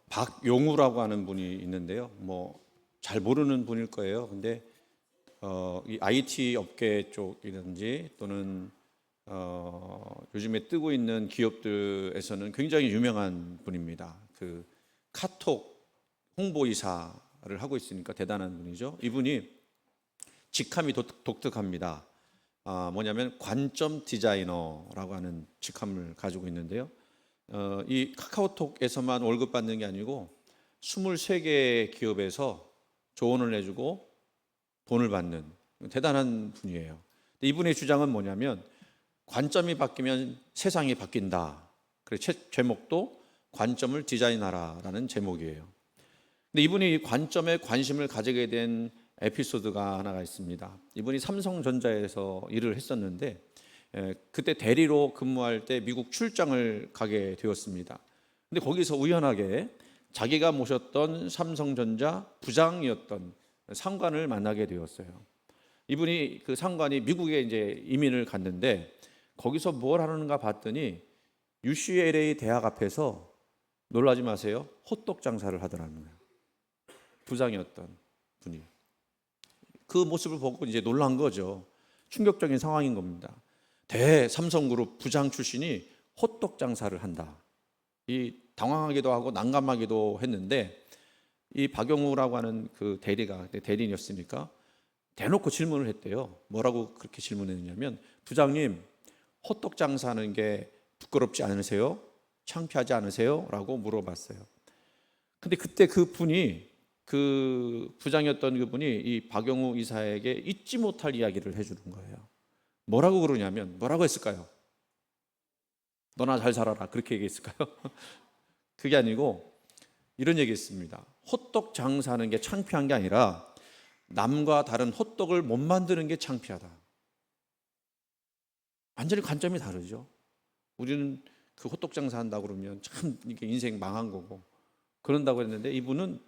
박용우라고 하는 분이 있는데요. 뭐 잘 모르는 분일 거예요. 근데 이 IT 업계 쪽이든지 또는 요즘에 뜨고 있는 기업들에서는 굉장히 유명한 분입니다. 그 카톡 홍보이사를 하고 있으니까 대단한 분이죠. 이분이 직함이 독특합니다. 뭐냐면 관점 디자이너라고 하는 직함을 가지고 있는데요. 이 카카오톡에서만 월급 받는 게 아니고 23개 기업에서 조언을 해주고 돈을 받는 대단한 분이에요. 이분의 주장은 뭐냐면 관점이 바뀌면 세상이 바뀐다. 그래서 제목도 관점을 디자인하라라는 제목이에요. 근데 이분이 관점에 관심을 가지게 된 에피소드가 하나가 있습니다. 이분이 삼성전자에서 일을 했었는데 그때 대리로 근무할 때 미국 출장을 가게 되었습니다. 근데 거기서 우연하게 자기가 모셨던 삼성전자 부장이었던 상관을 만나게 되었어요. 이분이 그 상관이 미국에 이제 이민을 갔는데 거기서 뭘 하는가 봤더니 UCLA 대학 앞에서 놀라지 마세요. 호떡 장사를 하더라는 거예요. 부장이었던 분이. 그 모습을 보고 이제 놀란 거죠. 충격적인 상황인 겁니다. 대삼성그룹 부장 출신이 호떡 장사를 한다. 이 당황하기도 하고 난감하기도 했는데 이 박용우라고 하는 그 대리인이었으니까 대놓고 질문을 했대요. 뭐라고 그렇게 질문했냐면 부장님 호떡 장사하는 게 부끄럽지 않으세요? 창피하지 않으세요? 라고 물어봤어요. 근데 그때 그 부장이었던 그분이 이 박용우 이사에게 잊지 못할 이야기를 해주는 거예요. 뭐라고 그러냐면 뭐라고 했을까요? 너나 잘 살아라 그렇게 얘기했을까요? 그게 아니고 이런 얘기했습니다. 호떡 장사하는 게 창피한 게 아니라 남과 다른 호떡을 못 만드는 게 창피하다. 완전히 관점이 다르죠. 우리는 그 호떡 장사한다고 그러면 참 이게 인생 망한 거고 그런다고 했는데 이분은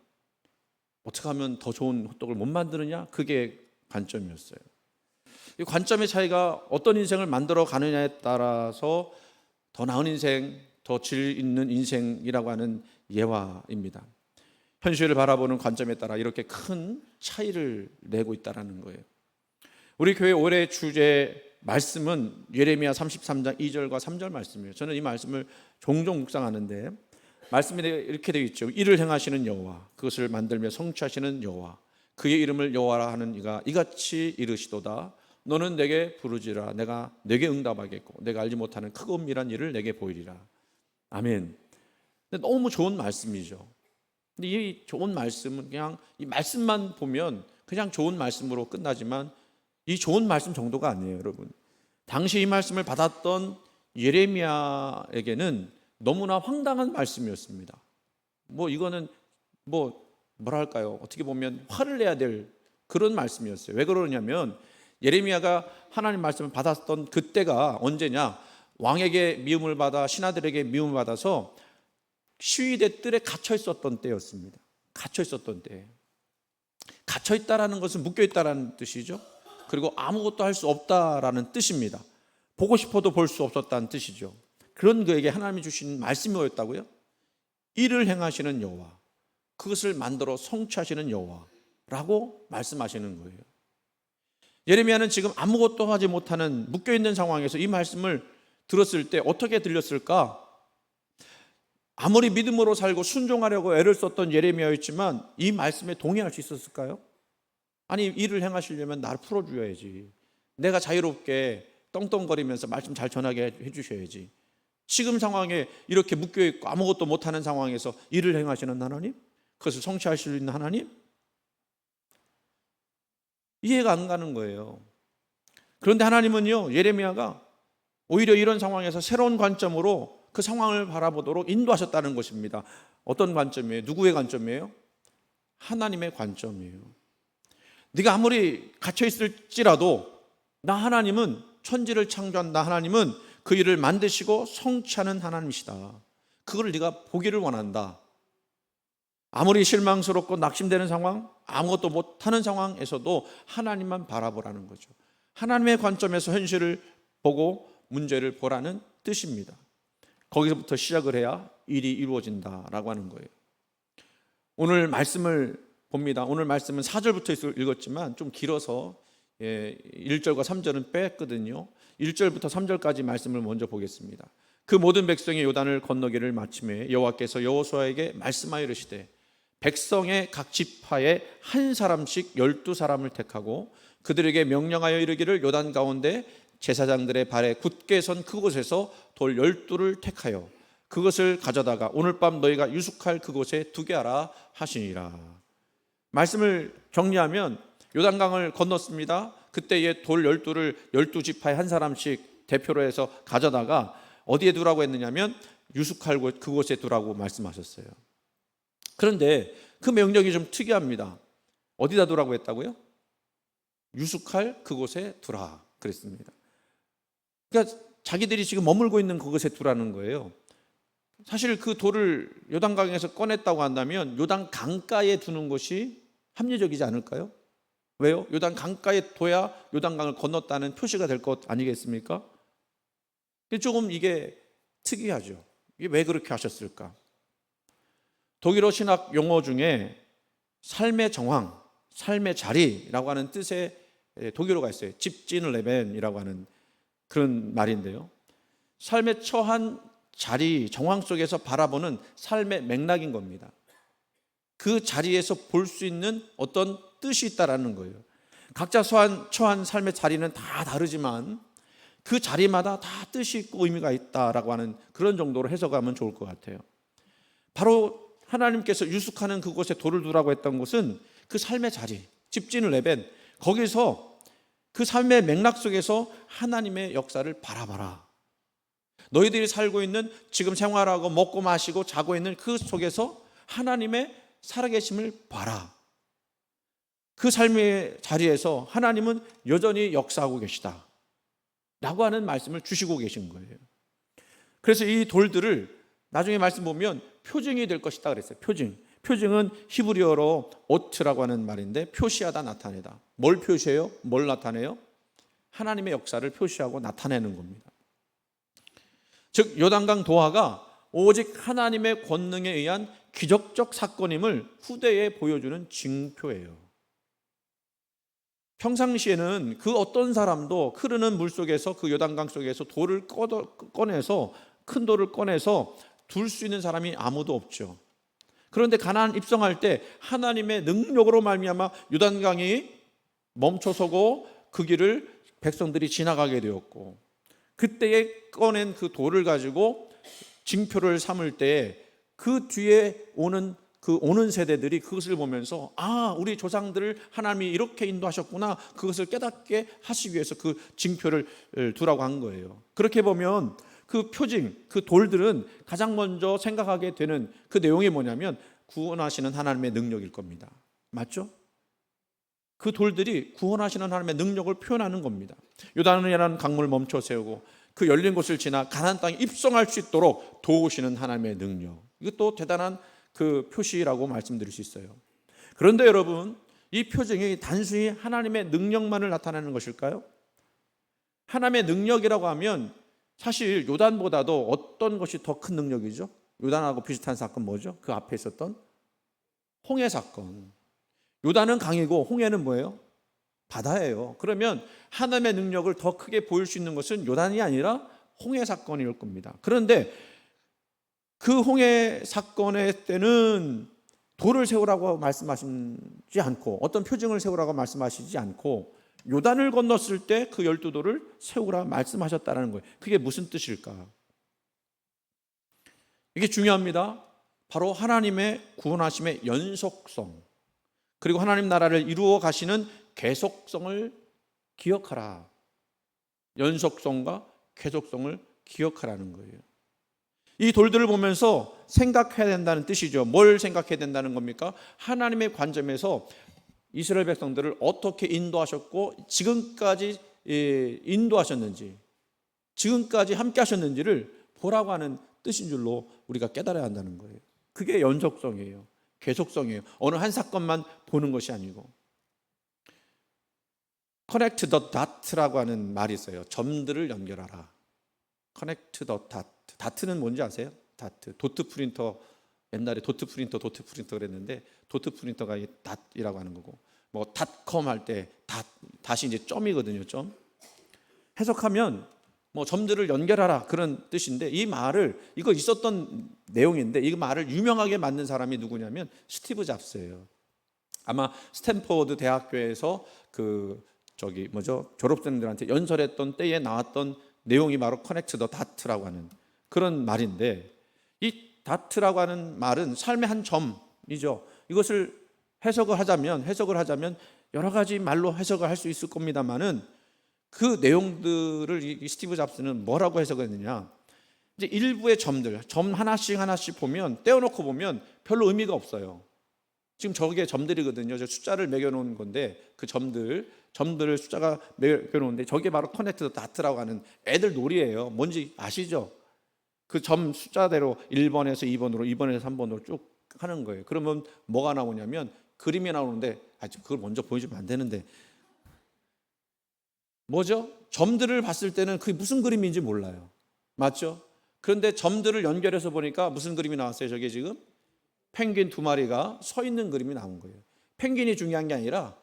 어떻게 하면 더 좋은 호떡을 못 만드느냐? 그게 관점이었어요. 이 관점의 차이가 어떤 인생을 만들어 가느냐에 따라서 더 나은 인생, 더 질 있는 인생이라고 하는 예화입니다. 현실을 바라보는 관점에 따라 이렇게 큰 차이를 내고 있다는 거예요. 우리 교회 올해 주제 말씀은 예레미야 33장 2절과 3절 말씀이에요. 저는 이 말씀을 종종 묵상하는데 말씀이 이렇게 되어 있죠. 이를 행하시는 여호와, 그것을 만들며 성취하시는 여호와, 그의 이름을 여호와라 하는 이가 이같이 이르시도다. 너는 내게 부르지라. 내가 내게 응답하겠고 내가 알지 못하는 크고 은밀한 일을 내게 보이리라. 아멘. 근데 너무 좋은 말씀이죠. 근데 이 좋은 말씀은 그냥 이 말씀만 보면 그냥 좋은 말씀으로 끝나지만 이 좋은 말씀 정도가 아니에요, 여러분. 당시 이 말씀을 받았던 예레미야에게는 너무나 황당한 말씀이었습니다. 이거는 뭐랄까요? 어떻게 보면 화를 내야 될 그런 말씀이었어요. 왜 그러냐면 예레미야가 하나님 말씀을 받았던 그때가 언제냐? 왕에게 미움을 받아 신하들에게 미움을 받아서 시위대 뜰에 갇혀 있었던 때였습니다. 갇혀 있었던 때. 갇혀 있다라는 것은 묶여 있다라는 뜻이죠. 그리고 아무것도 할 수 없다라는 뜻입니다. 보고 싶어도 볼 수 없었다는 뜻이죠. 그런 그에게 하나님이 주신 말씀이 뭐였다고요? 일을 행하시는 여호와, 그것을 만들어 성취하시는 여호와라고 말씀하시는 거예요. 예레미야는 지금 아무것도 하지 못하는 묶여있는 상황에서 이 말씀을 들었을 때 어떻게 들렸을까? 아무리 믿음으로 살고 순종하려고 애를 썼던 예레미야였지만 이 말씀에 동의할 수 있었을까요? 아니, 일을 행하시려면 나를 풀어줘야지. 내가 자유롭게 떵떵거리면서 말씀 잘 전하게 해주셔야지. 지금 상황에 이렇게 묶여있고 아무것도 못하는 상황에서 일을 행하시는 하나님? 그것을 성취하실 수 있는 하나님? 이해가 안 가는 거예요. 그런데 하나님은요, 예레미야가 오히려 이런 상황에서 새로운 관점으로 그 상황을 바라보도록 인도하셨다는 것입니다. 어떤 관점이에요? 누구의 관점이에요? 하나님의 관점이에요. 네가 아무리 갇혀 있을지라도 나 하나님은 천지를 창조한 나 하나님은 그 일을 만드시고 성취하는 하나님이시다. 그걸 네가 보기를 원한다. 아무리 실망스럽고 낙심되는 상황, 아무것도 못하는 상황에서도 하나님만 바라보라는 거죠. 하나님의 관점에서 현실을 보고 문제를 보라는 뜻입니다. 거기서부터 시작을 해야 일이 이루어진다라고 하는 거예요. 오늘 말씀을 봅니다. 오늘 말씀은 4절부터 읽었지만 좀 길어서 1절과 3절은 뺐거든요. 1절부터 3절까지 말씀을 먼저 보겠습니다. 그 모든 백성이 요단을 건너기를 마침에 여호와께서 여호수아에게 말씀하여 이르시되 백성의 각 지파에 한 사람씩 12사람을 택하고 그들에게 명령하여 이르기를 요단 가운데 제사장들의 발에 굳게 선 그곳에서 돌 12를 택하여 그것을 가져다가 오늘 밤 너희가 유숙할 그곳에 두게 하라 하시니라. 말씀을 정리하면 요단강을 건넜습니다. 그때에 돌 12를 12지파에 한 사람씩 대표로 해서 가져다가 어디에 두라고 했느냐면 유숙할 그곳에 두라고 말씀하셨어요. 그런데 그 명령이 좀 특이합니다. 어디다 두라고 했다고요? 유숙할 그곳에 두라 그랬습니다. 그러니까 자기들이 지금 머물고 있는 그곳에 두라는 거예요. 사실 그 돌을 요단강에서 꺼냈다고 한다면 요단 강가에 두는 것이 합리적이지 않을까요? 왜요? 요단 강가에 둬야 요단강을 건넜다는 표시가 될 것 아니겠습니까? 조금 이게 특이하죠. 이게 왜 그렇게 하셨을까? 독일어 신학 용어 중에 삶의 정황, 삶의 자리라고 하는 뜻의 독일어가 있어요. 집진레벤이라고 하는 그런 말인데요. 삶에 처한 자리, 정황 속에서 바라보는 삶의 맥락인 겁니다. 그 자리에서 볼 수 있는 어떤 뜻이 있다라는 거예요. 각자 처한 삶의 자리는 다 다르지만 그 자리마다 다 뜻이 있고 의미가 있다라고 하는 그런 정도로 해석하면 좋을 것 같아요. 바로 하나님께서 유숙하는 그곳에 돌을 두라고 했던 곳은 그 삶의 자리, 집진레벤, 거기서 그 삶의 맥락 속에서 하나님의 역사를 바라봐라. 너희들이 살고 있는 지금 생활하고 먹고 마시고 자고 있는 그 속에서 하나님의 살아계심을 봐라. 그 삶의 자리에서 하나님은 여전히 역사하고 계시다 라고 하는 말씀을 주시고 계신 거예요. 그래서 이 돌들을 나중에 말씀 보면 표징이 될 것이다 그랬어요. 표징은 히브리어로 오트라고 하는 말인데 표시하다, 나타내다. 뭘 표시해요? 뭘 나타내요? 하나님의 역사를 표시하고 나타내는 겁니다. 즉 요단강 도하가 오직 하나님의 권능에 의한 기적적 사건임을 후대에 보여주는 징표예요. 평상시에는 그 어떤 사람도 흐르는 물 속에서 그 요단강 속에서 돌을 꺼내서 큰 돌을 꺼내서 둘 수 있는 사람이 아무도 없죠. 그런데 가나안 입성할 때 하나님의 능력으로 말미암아 요단강이 멈춰서고 그 길을 백성들이 지나가게 되었고 그때에 꺼낸 그 돌을 가지고 징표를 삼을 때 그 뒤에 오는 세대들이 그것을 보면서 우리 조상들을 하나님이 이렇게 인도하셨구나 그것을 깨닫게 하시기 위해서 그 징표를 두라고 한 거예요. 그렇게 보면 그 표징, 그 돌들은 가장 먼저 생각하게 되는 그 내용이 뭐냐면 구원하시는 하나님의 능력일 겁니다. 맞죠? 그 돌들이 구원하시는 하나님의 능력을 표현하는 겁니다. 요단이라는 강물을 멈춰 세우고 그 열린 곳을 지나 가나안 땅에 입성할 수 있도록 도우시는 하나님의 능력. 이것도 대단한 그 표시라고 말씀드릴 수 있어요. 그런데 여러분, 이 표징이 단순히 하나님의 능력만을 나타내는 것일까요? 하나님의 능력이라고 하면 사실 요단보다도 어떤 것이 더 큰 능력이죠? 요단하고 비슷한 사건 뭐죠? 그 앞에 있었던 홍해 사건. 요단은 강이고 홍해는 뭐예요? 바다예요. 그러면 하나님의 능력을 더 크게 보일 수 있는 것은 요단이 아니라 홍해 사건일 겁니다. 그런데 그 홍해 사건의 때는 돌을 세우라고 말씀하시지 않고 어떤 표징을 세우라고 말씀하시지 않고 요단을 건넜을 때 그 12돌을 세우라 말씀하셨다는 거예요. 그게 무슨 뜻일까? 이게 중요합니다. 바로 하나님의 구원하심의 연속성 그리고 하나님 나라를 이루어 가시는 계속성을 기억하라. 연속성과 계속성을 기억하라는 거예요. 이 돌들을 보면서 생각해야 된다는 뜻이죠. 뭘 생각해야 된다는 겁니까? 하나님의 관점에서 이스라엘 백성들을 어떻게 인도하셨고 지금까지 인도하셨는지 지금까지 함께 하셨는지를 보라고 하는 뜻인 줄로 우리가 깨달아야 한다는 거예요. 그게 연속성이에요. 계속성이에요. 어느 한 사건만 보는 것이 아니고 Connect the dot라고 하는 말이 있어요. 점들을 연결하라. Connect the dot. 다트는 뭔지 아세요? 다트. 도트 프린터, 옛날에 도트 프린터 그랬는데 도트 프린터가 이 닷이라고 하는 거고, 뭐 닷컴 할 때 닷이 이제 점이거든요. 점. 해석하면 뭐 점들을 연결하라 그런 뜻인데, 이 말을, 이거 있었던 내용인데 이 말을 유명하게 만든 사람이 누구냐면 스티브 잡스예요. 아마 스탠포드 대학교에서 졸업생들한테 연설했던 때에 나왔던 내용이 바로 커넥트 더 다트라고 하는 그런 말인데, 이 다트라고 하는 말은 삶의 한 점이죠. 이것을 해석을 하자면 여러 가지 말로 해석을 할 수 있을 겁니다만은, 그 내용들을 이 스티브 잡스는 뭐라고 해석했느냐, 이제 일부의 점 하나씩 보면, 떼어놓고 보면 별로 의미가 없어요. 지금 저게 점들이거든요. 저 숫자를 매겨놓은 건데, 그 점들을 숫자가 매겨놓은데 저게 바로 커넥트 다트라고 하는 애들 놀이예요. 뭔지 아시죠? 그 점 숫자대로 1번에서 2번으로 2번에서 3번으로 쭉 하는 거예요. 그러면 뭐가 나오냐면 그림이 나오는데, 그걸 먼저 보여주면 안 되는데, 뭐죠? 점들을 봤을 때는 그게 무슨 그림인지 몰라요. 맞죠? 그런데 점들을 연결해서 보니까 무슨 그림이 나왔어요? 저게 지금 펭귄 2마리가 서 있는 그림이 나온 거예요. 펭귄이 중요한 게 아니라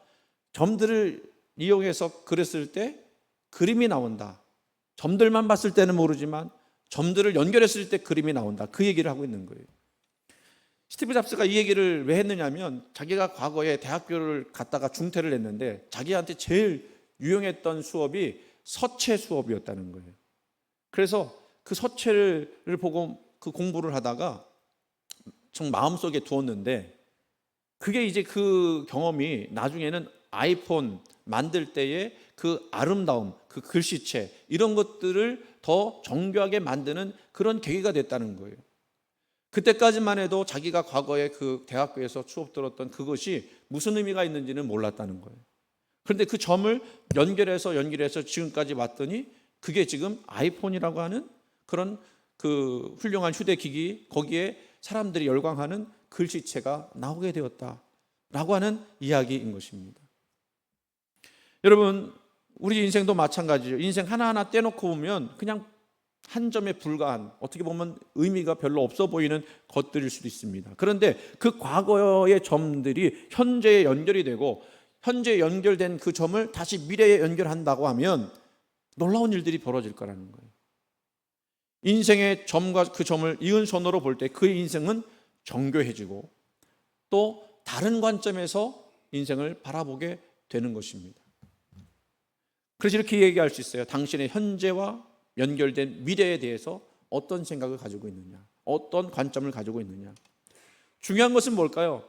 점들을 이용해서 그렸을 때 그림이 나온다. 점들만 봤을 때는 모르지만 점들을 연결했을 때 그림이 나온다. 그 얘기를 하고 있는 거예요. 스티브 잡스가 이 얘기를 왜 했느냐면, 자기가 과거에 대학교를 갔다가 중퇴를 했는데 자기한테 제일 유용했던 수업이 서체 수업이었다는 거예요. 그래서 그 서체를 보고 그 공부를 하다가 정 마음속에 두었는데, 그게 이제 그 경험이 나중에는 아이폰 만들 때의 그 아름다움, 그 글씨체, 이런 것들을 더 정교하게 만드는 그런 계기가 됐다는 거예요. 그때까지만 해도 자기가 과거에 그 대학교에서 수업 들었던 그것이 무슨 의미가 있는지는 몰랐다는 거예요. 그런데 그 점을 연결해서 지금까지 왔더니 그게 지금 아이폰이라고 하는 그런 그 훌륭한 휴대기기, 거기에 사람들이 열광하는 글씨체가 나오게 되었다라고 하는 이야기인 것입니다. 여러분, 우리 인생도 마찬가지죠. 인생 하나하나 떼놓고 보면 그냥 한 점에 불과한, 어떻게 보면 의미가 별로 없어 보이는 것들일 수도 있습니다. 그런데 그 과거의 점들이 현재에 연결이 되고, 현재에 연결된 그 점을 다시 미래에 연결한다고 하면 놀라운 일들이 벌어질 거라는 거예요. 인생의 점과 그 점을 이은 손으로 볼 때 그의 인생은 정교해지고, 또 다른 관점에서 인생을 바라보게 되는 것입니다. 그래서 이렇게 얘기할 수 있어요. 당신의 현재와 연결된 미래에 대해서 어떤 생각을 가지고 있느냐, 어떤 관점을 가지고 있느냐. 중요한 것은 뭘까요?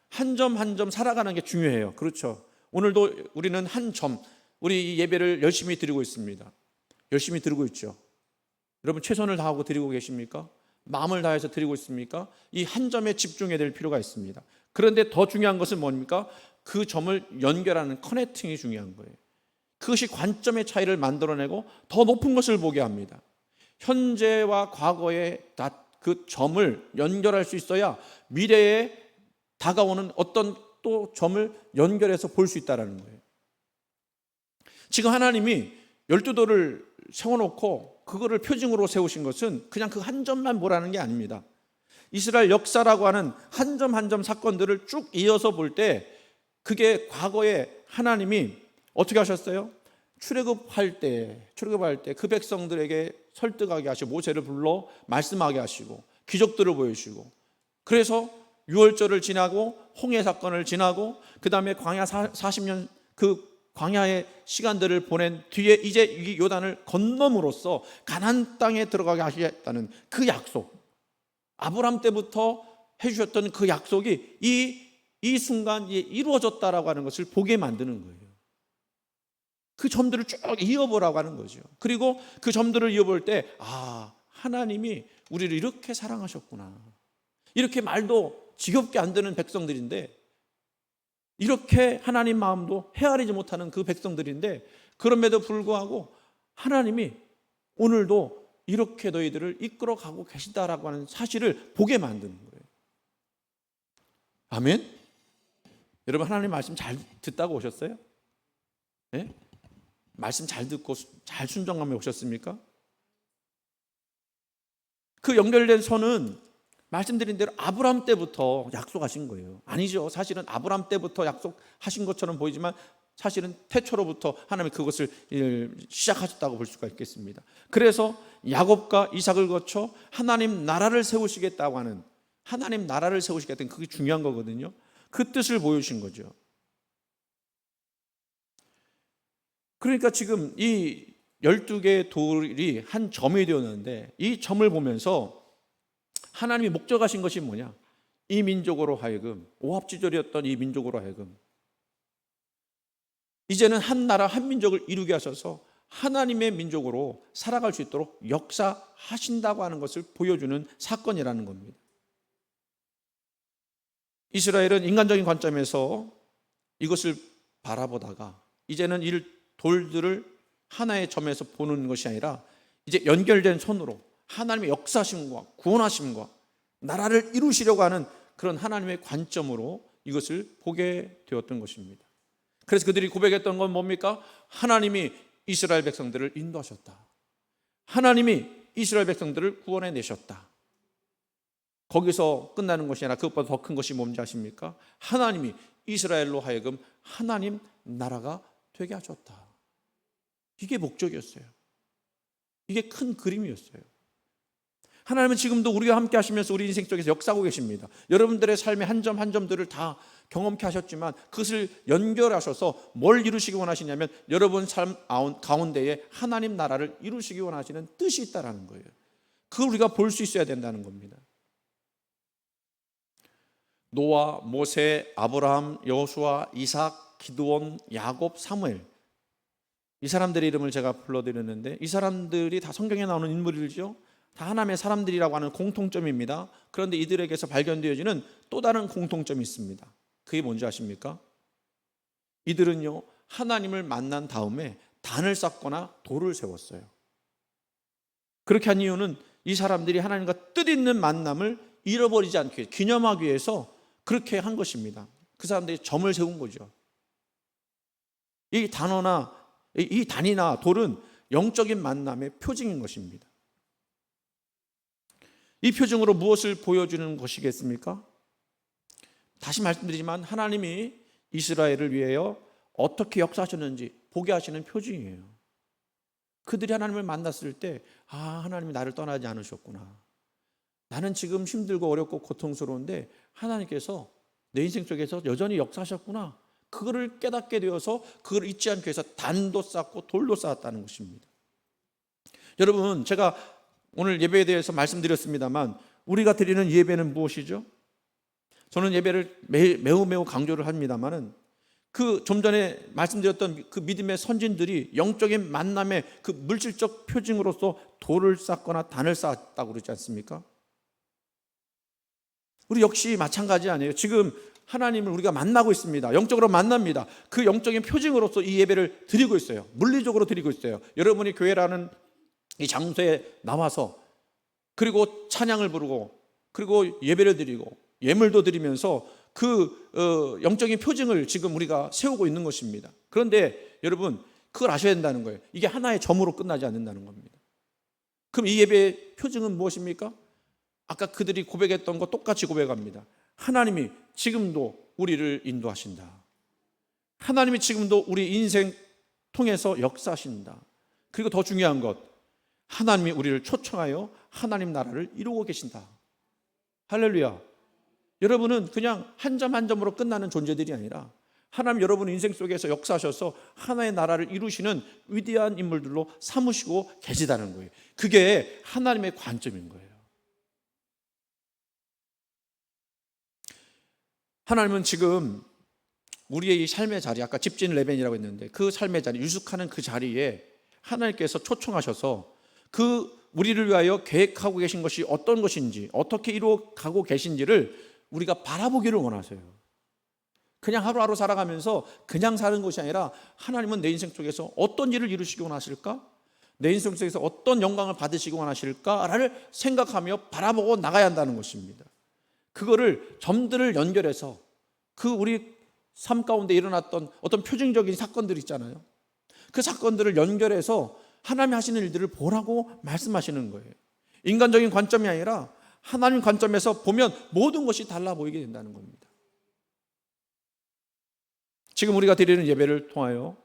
한 점 한 점 살아가는 게 중요해요. 그렇죠? 오늘도 우리는 한 점, 우리 이 예배를 열심히 드리고 있습니다. 열심히 드리고 있죠. 여러분, 최선을 다하고 드리고 계십니까? 마음을 다해서 드리고 있습니까? 이 한 점에 집중해야 될 필요가 있습니다. 그런데 더 중요한 것은 뭡니까? 그 점을 연결하는 커넥팅이 중요한 거예요. 그것이 관점의 차이를 만들어내고 더 높은 것을 보게 합니다. 현재와 과거의 그 점을 연결할 수 있어야 미래에 다가오는 어떤 또 점을 연결해서 볼 수 있다는 거예요. 지금 하나님이 12돌을 세워놓고 그거를 표징으로 세우신 것은 그냥 그 한 점만 보라는 게 아닙니다. 이스라엘 역사라고 하는 한 점 한 점 사건들을 쭉 이어서 볼 때, 그게 과거에 하나님이 어떻게 하셨어요? 출애굽할 때 그 백성들에게 설득하게 하시고, 모세를 불러 말씀하게 하시고, 기적들을 보여주시고, 그래서 유월절을 지나고 홍해 사건을 지나고 그 다음에 광야 40년 그 광야의 시간들을 보낸 뒤에 이제 이 요단을 건nom으로써 가나안 땅에 들어가게 하시겠다는 그 약속, 아브라함 때부터 해주셨던 그 약속이 이 순간에 이루어졌다라고 하는 것을 보게 만드는 거예요. 그 점들을 쭉 이어보라고 하는 거죠. 그리고 그 점들을 이어볼 때, 하나님이 우리를 이렇게 사랑하셨구나. 이렇게 말도 지겹게 안 되는 백성들인데, 이렇게 하나님 마음도 헤아리지 못하는 그 백성들인데, 그럼에도 불구하고 하나님이 오늘도 이렇게 너희들을 이끌어가고 계시다라고 하는 사실을 보게 만드는 거예요. 아멘? 여러분, 하나님 말씀 잘 듣다고 오셨어요? 네? 말씀 잘 듣고 잘 순종하며 오셨습니까? 그 연결된 선은 말씀드린 대로 아브라함 때부터 약속하신 거예요. 아니죠. 사실은 아브라함 때부터 약속하신 것처럼 보이지만 사실은 태초로부터 하나님이 그것을 시작하셨다고 볼 수가 있겠습니다. 그래서 야곱과 이삭을 거쳐 하나님 나라를 세우시겠다고 하는, 하나님 나라를 세우시겠다는, 그게 중요한 거거든요. 그 뜻을 보여주신 거죠. 그러니까 지금 이 12개의 돌이 한 점이 되었는데, 이 점을 보면서 하나님이 목적하신 것이 뭐냐? 이 민족으로 하여금, 오합지졸이었던 이 민족으로 하여금 이제는 한 나라 한 민족을 이루게 하셔서 하나님의 민족으로 살아갈 수 있도록 역사하신다고 하는 것을 보여주는 사건이라는 겁니다. 이스라엘은 인간적인 관점에서 이것을 바라보다가 이제는 이 돌들을 하나의 점에서 보는 것이 아니라 이제 연결된 손으로 하나님의 역사심과 구원하심과 나라를 이루시려고 하는 그런 하나님의 관점으로 이것을 보게 되었던 것입니다. 그래서 그들이 고백했던 건 뭡니까? 하나님이 이스라엘 백성들을 인도하셨다. 하나님이 이스라엘 백성들을 구원해 내셨다. 거기서 끝나는 것이 아니라 그것보다 더 큰 것이 뭔지 아십니까? 하나님이 이스라엘로 하여금 하나님 나라가 되게 하셨다. 이게 목적이었어요. 이게 큰 그림이었어요. 하나님은 지금도 우리와 함께 하시면서 우리 인생 속에서 역사하고 계십니다. 여러분들의 삶의 한 점 한 점들을 다 경험케 하셨지만 그것을 연결하셔서 뭘 이루시기 원하시냐면 여러분 삶 가운데에 하나님 나라를 이루시기 원하시는 뜻이 있다는 거예요. 그걸 우리가 볼 수 있어야 된다는 겁니다. 노아, 모세, 아브라함, 여호수아, 이삭, 기드온, 야곱, 사무엘, 이 사람들의 이름을 제가 불러드렸는데 이 사람들이 다 성경에 나오는 인물이죠. 다 하나님의 사람들이라고 하는 공통점입니다. 그런데 이들에게서 발견되어지는 또 다른 공통점이 있습니다. 그게 뭔지 아십니까? 이들은요, 하나님을 만난 다음에 단을 쌓거나 돌을 세웠어요. 그렇게 한 이유는 이 사람들이 하나님과 뜻있는 만남을 잃어버리지 않기 위해, 기념하기 위해서 그렇게 한 것입니다. 그 사람들이 점을 세운 거죠. 이 단이나 돌은 영적인 만남의 표징인 것입니다. 이 표징으로 무엇을 보여주는 것이겠습니까? 다시 말씀드리지만 하나님이 이스라엘을 위하여 어떻게 역사하셨는지 보게 하시는 표징이에요. 그들이 하나님을 만났을 때 하나님이 나를 떠나지 않으셨구나. 나는 지금 힘들고 어렵고 고통스러운데 하나님께서 내 인생 속에서 여전히 역사하셨구나. 그거를 깨닫게 되어서 그걸 잊지 않기 위해서 단도 쌓고 돌도 쌓았다는 것입니다. 여러분, 제가 오늘 예배에 대해서 말씀드렸습니다만 우리가 드리는 예배는 무엇이죠? 저는 예배를 매우 강조를 합니다만은 그 좀 전에 말씀드렸던 그 믿음의 선진들이 영적인 만남의 그 물질적 표징으로서 돌을 쌓거나 단을 쌓았다고 그러지 않습니까? 우리 역시 마찬가지 아니에요. 지금 하나님을 우리가 만나고 있습니다. 영적으로 만납니다. 그 영적인 표징으로서 이 예배를 드리고 있어요. 물리적으로 드리고 있어요. 여러분이 교회라는 이 장소에 나와서 그리고 찬양을 부르고 그리고 예배를 드리고 예물도 드리면서 그 영적인 표징을 지금 우리가 세우고 있는 것입니다. 그런데 여러분, 그걸 아셔야 된다는 거예요. 이게 하나의 점으로 끝나지 않는다는 겁니다. 그럼 이 예배의 표징은 무엇입니까? 아까 그들이 고백했던 거 똑같이 고백합니다. 하나님이 지금도 우리를 인도하신다. 하나님이 지금도 우리 인생 통해서 역사하신다. 그리고 더 중요한 것, 하나님이 우리를 초청하여 하나님 나라를 이루고 계신다. 할렐루야. 여러분은 그냥 한 점 한 점으로 끝나는 존재들이 아니라 하나님 여러분 인생 속에서 역사하셔서 하나의 나라를 이루시는 위대한 인물들로 삼으시고 계시다는 거예요. 그게 하나님의 관점인 거예요. 하나님은 지금 우리의 이 삶의 자리, 아까 집진 레벤이라고 했는데 그 삶의 자리, 유숙하는 그 자리에 하나님께서 초청하셔서 그 우리를 위하여 계획하고 계신 것이 어떤 것인지, 어떻게 이루어가고 계신지를 우리가 바라보기를 원하세요. 그냥 하루하루 살아가면서 그냥 사는 것이 아니라 하나님은 내 인생 속에서 어떤 일을 이루시기 원하실까? 내 인생 속에서 어떤 영광을 받으시기 원하실까를 생각하며 바라보고 나가야 한다는 것입니다. 그거를 점들을 연결해서 그 우리 삶 가운데 일어났던 어떤 표징적인 사건들 있잖아요. 그 사건들을 연결해서 하나님이 하시는 일들을 보라고 말씀하시는 거예요. 인간적인 관점이 아니라 하나님 관점에서 보면 모든 것이 달라 보이게 된다는 겁니다. 지금 우리가 드리는 예배를 통하여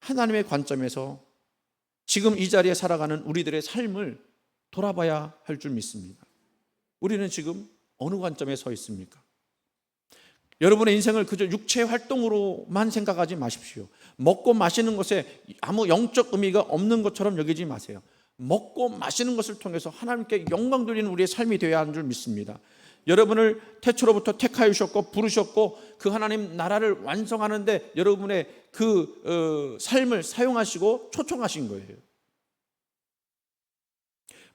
하나님의 관점에서 지금 이 자리에 살아가는 우리들의 삶을 돌아봐야 할 줄 믿습니다. 우리는 지금 어느 관점에 서 있습니까? 여러분의 인생을 그저 육체 활동으로만 생각하지 마십시오. 먹고 마시는 것에 아무 영적 의미가 없는 것처럼 여기지 마세요. 먹고 마시는 것을 통해서 하나님께 영광 돌리는 우리의 삶이 되어야 하는 줄 믿습니다. 여러분을 태초로부터 택하여 주셨고 부르셨고 그 하나님 나라를 완성하는데 여러분의 그 삶을 사용하시고 초청하신 거예요.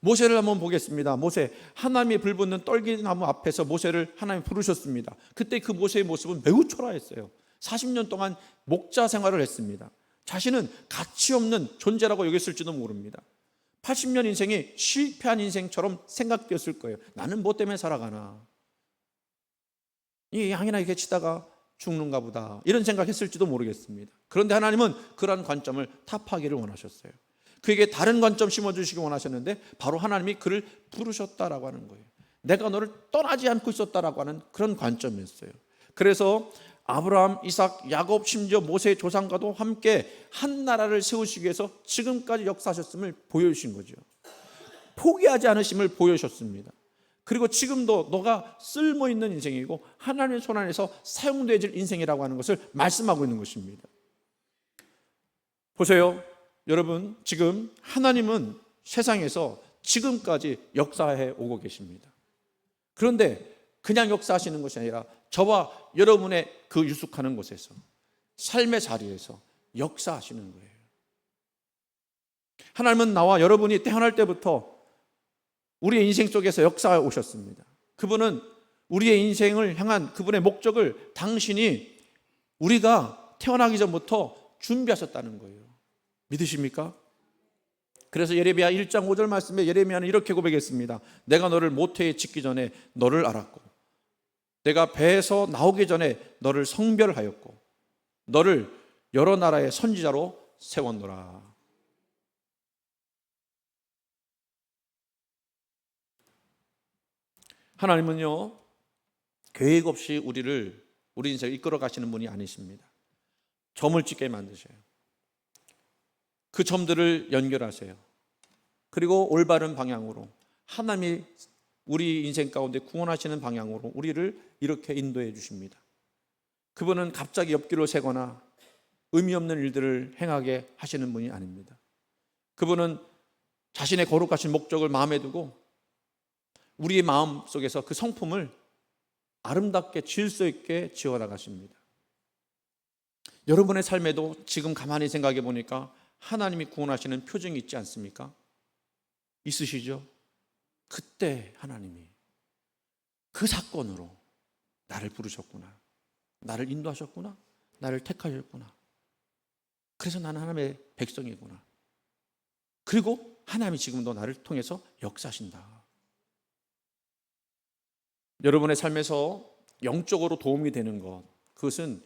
모세를 한번 보겠습니다. 모세, 하나님이 불붙는 떨기나무 앞에서 모세를 하나님이 부르셨습니다. 그때 그 모세의 모습은 매우 초라했어요. 40년 동안 목자 생활을 했습니다. 자신은 가치 없는 존재라고 여겼을지도 모릅니다. 80년 인생이 실패한 인생처럼 생각되었을 거예요. 나는 뭐 때문에 살아가나? 이 양이나 이렇게 치다가 죽는가 보다, 이런 생각했을지도 모르겠습니다. 그런데 하나님은 그러한 관점을 타파하기를 원하셨어요. 그에게 다른 관점 심어주시기 원하셨는데 바로 하나님이 그를 부르셨다라고 하는 거예요. 내가 너를 떠나지 않고 있었다라고 하는 그런 관점이었어요. 그래서 아브라함, 이삭, 야곱, 심지어 모세의 조상과도 함께 한 나라를 세우시기 위해서 지금까지 역사하셨음을 보여주신 거죠. 포기하지 않으심을 보여주셨습니다. 그리고 지금도 너가 쓸모있는 인생이고 하나님의 손 안에서 사용되어질 인생이라고 하는 것을 말씀하고 있는 것입니다. 보세요. 여러분, 지금 하나님은 세상에서 지금까지 역사해 오고 계십니다. 그런데 그냥 역사하시는 것이 아니라 저와 여러분의 그 유숙하는 곳에서, 삶의 자리에서 역사하시는 거예요. 하나님은 나와 여러분이 태어날 때부터 우리의 인생 속에서 역사해 오셨습니다. 그분은 우리의 인생을 향한 그분의 목적을 당신이 우리가 태어나기 전부터 준비하셨다는 거예요. 믿으십니까? 그래서 예레미야 1장 5절 말씀에 예레미야는 이렇게 고백했습니다. 내가 너를 모태에 짓기 전에 너를 알았고 내가 배에서 나오기 전에 너를 성별하였고 너를 여러 나라의 선지자로 세웠노라. 하나님은요, 계획 없이 우리 인생을 이끌어 가시는 분이 아니십니다. 점을 찍게 만드셔요. 그 점들을 연결하세요. 그리고 올바른 방향으로 하나님이 우리 인생 가운데 구원하시는 방향으로 우리를 이렇게 인도해 주십니다. 그분은 갑자기 옆길로 새거나 의미 없는 일들을 행하게 하시는 분이 아닙니다. 그분은 자신의 거룩하신 목적을 마음에 두고 우리의 마음 속에서 그 성품을 아름답게 질서 있게 지어나가십니다. 여러분의 삶에도 지금 가만히 생각해 보니까 하나님이 구원하시는 표징이 있지 않습니까? 있으시죠? 그때 하나님이 그 사건으로 나를 부르셨구나, 나를 인도하셨구나, 나를 택하셨구나. 그래서 나는 하나님의 백성이구나. 그리고 하나님이 지금도 나를 통해서 역사하신다. 여러분의 삶에서 영적으로 도움이 되는 것, 그것은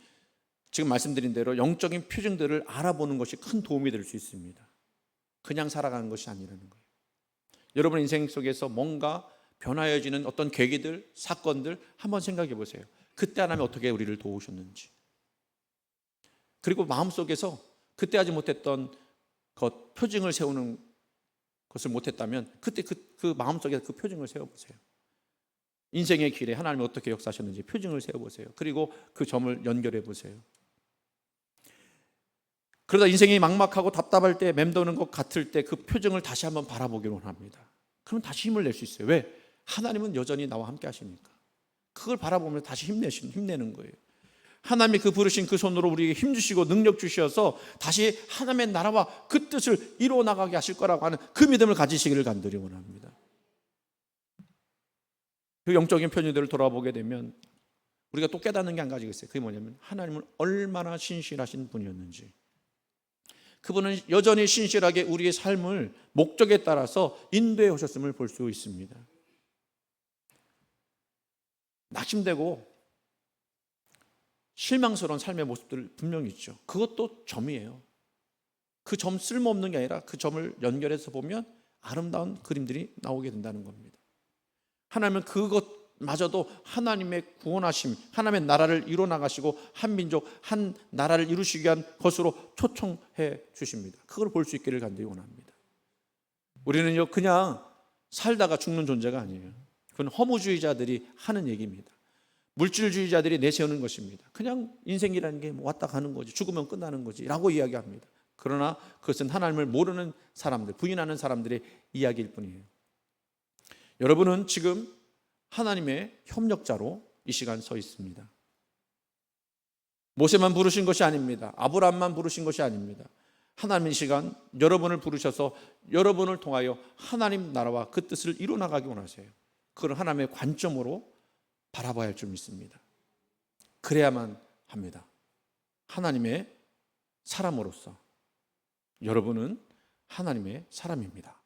지금 말씀드린 대로 영적인 표징들을 알아보는 것이 큰 도움이 될 수 있습니다. 그냥 살아가는 것이 아니라는 거예요. 여러분 인생 속에서 뭔가 변화해지는 어떤 계기들, 사건들 한번 생각해 보세요. 그때 하나님이 어떻게 우리를 도우셨는지. 그리고 마음속에서 그때 하지 못했던 것, 표징을 세우는 것을 못했다면 그때 그 마음속에 그 표징을 세워보세요. 인생의 길에 하나님이 어떻게 역사하셨는지 표징을 세워보세요. 그리고 그 점을 연결해 보세요. 그러다 인생이 막막하고 답답할 때, 맴도는 것 같을 때 그 표징을 다시 한번 바라보기를 원합니다. 그럼 다시 힘을 낼 수 있어요. 왜? 하나님은 여전히 나와 함께 하시니까. 그걸 바라보면서 다시 힘내는 거예요. 하나님이 그 부르신 그 손으로 우리에게 힘 주시고 능력 주셔서 다시 하나님의 나라와 그 뜻을 이루어 나가게 하실 거라고 하는 그 믿음을 가지시기를 간절히 원합니다. 그 영적인 편의들을 돌아보게 되면 우리가 또 깨닫는 게 한 가지가 있어요. 그게 뭐냐면 하나님은 얼마나 신실하신 분이었는지. 그분은 여전히 신실하게 우리의 삶을 목적에 따라서 인도해 오셨음을 볼 수 있습니다. 낙심되고 실망스러운 삶의 모습들 분명히 있죠. 그것도 점이에요. 그 점 쓸모없는 게 아니라 그 점을 연결해서 보면 아름다운 그림들이 나오게 된다는 겁니다. 하나님은 그것마저도 하나님의 구원하심, 하나님의 나라를 이뤄 나가시고 한 민족, 한 나라를 이루시기 위한 것으로 초청해 주십니다. 그걸 볼 수 있기를 간절히 원합니다. 우리는요 그냥 살다가 죽는 존재가 아니에요. 그건 허무주의자들이 하는 얘기입니다. 물질주의자들이 내세우는 것입니다. 그냥 인생이라는 게 왔다 가는 거지, 죽으면 끝나는 거지 라고 이야기합니다. 그러나 그것은 하나님을 모르는 사람들, 부인하는 사람들의 이야기일 뿐이에요. 여러분은 지금 하나님의 협력자로 이 시간 서 있습니다. 모세만 부르신 것이 아닙니다. 아브라함만 부르신 것이 아닙니다. 하나님 이 시간 여러분을 부르셔서 여러분을 통하여 하나님 나라와 그 뜻을 이루어나가기 원하세요. 그걸 하나님의 관점으로 바라봐야 할 줄 믿습니다. 그래야만 합니다. 하나님의 사람으로서 여러분은 하나님의 사람입니다.